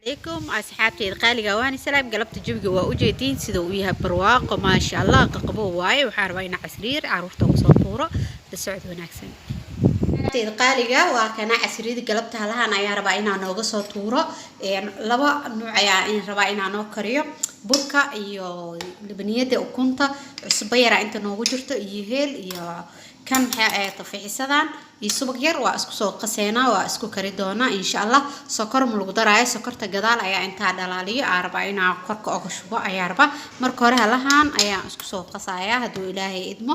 عليكم أصحابتي الغالية وأنا سلام قلبت جوجي وأوجيتين سيدو وياها برواق ما شاء الله قبو واي وحاربين عسرير عروفته وصوره بالسعود وناكسن القالية وكان عسرير قلبتها لها أنا يا ربعين نوغ صوره لبا نوعيا إن ربعين نوغ كريو بركة iyo libniyada ukunta cusub yara inta noogu jirto iyo heel iyo kan tafiixsadan iyo subag yar waa isku soo qaseena waa isku kari doona insha Allah sokor ma lagu daraayo sokorta gadaal ayaa inta dhalaaliyo arba ina korka uga shubo ayaa arba marka hore halahan ayaa isku soo qasaya haduu Ilaahay idmo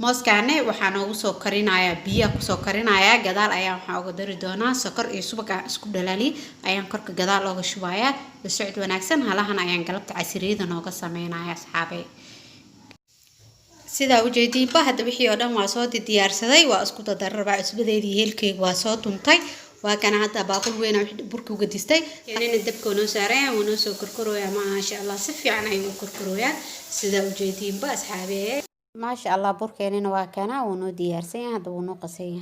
mooskaane waxaan ugu soo karinayaa biyo ku soo karinayaa gadaal ayaa waxa uga dari doonaa sokor iyo subag isku dhalaali ayaan korka gadaal uga shubayaa biscid wanaagsan halahan ayaan galabta casiriyada nooga sameeynaa asxaabay sida ujeedinba hadda wixii oo dhan waa soo diyaarsaday waa isku dadarraba isbadeedii heelkeyga waa soo tuntay waa kana hadda baaqul weyn oo burka uga distay inay dabka noo saareen oo soo korkorooya ma sha Allah si fiican ay u korkorooyaan sida ujeedinba asxaabay ما شاء الله بركيننا وكنا ونو ديارسين هذا ونو قصي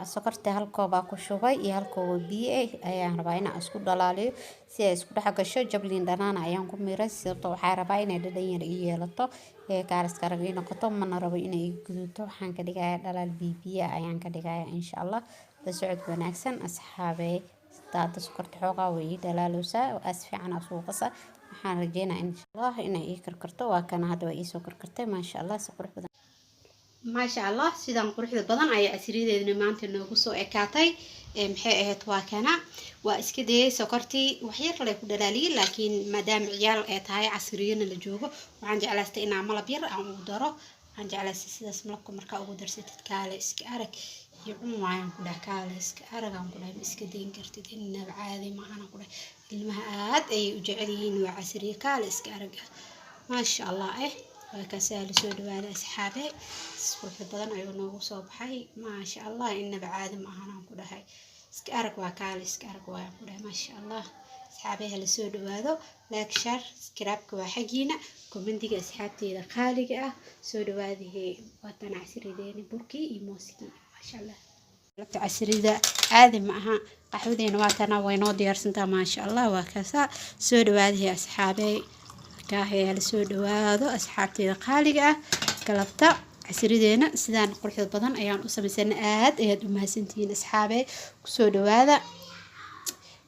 سكرت هالكوبا كشوبي هالكوب بيه أيام ربعنا أسكت دلالي سي أسكت حق الشو جبلين دنانا أيام كم ميرس سيرتو حربعنا دلين رئيه لطو كارس كارجينا قطم من ربعنا يجدو حن كديجا دلال بيه أيام كديجا إن شاء الله بسعد ونكسن أصحابي استاد سكرت حقا ويدلالوسا وأسفي عن أسوقسا waxaan rajeynaa insha Allah inay ii karkarto waa kana hadda way ii soo karkartay ma sha Allah si qurux badan ma sha Allah sidaan quruxda badan ay asriideedna maanta noogu soo ekaatay maxay ahayd waa kana waa iska deeyay sokortii wax yar la ku dhalaaliyay laakiin maadaama ciyaal ay tahay casriyana la joogo waxaan jeclaystay inaan malab yar aan ugu daro waxaan jeclaystay sidaas malabka marka ugu darsatid kaale iska arag يعمون كده كالس كأرجع كده مسكدين كرتين إنه عادي ما أنا كده المهاد أي وجعلين وعسري كالس كأرجع ما شاء الله وكسال سود وعلى أصحابي سوف بدن عيونه وصبحي ما شاء الله إنه بعاد ما أنا كده هاي سكأرجع وكالس كأرجع كده ما شاء الله أصحابي هالسود وهذا لاك شر سكراب كواحجينا كومنتي أصحابتي الخالقة سود وهذه وطن عسري ديني بركي يموسكي ما شاء الله لقت عسريدة عادي معها قحودين واتنا وينو ديارسنتا ما شاء الله وكذا سود وهذه أصحابي كاهي هالسود وهذا أصحابتي الخالقة قلبت عسريدينا سدان قرحة بدن أيام أصلا سنة أياد وما سنتين أصحابي سود وهذا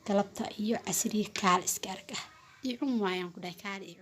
قلبت أيو عسري كالس كاركة يعم ويان كده كالي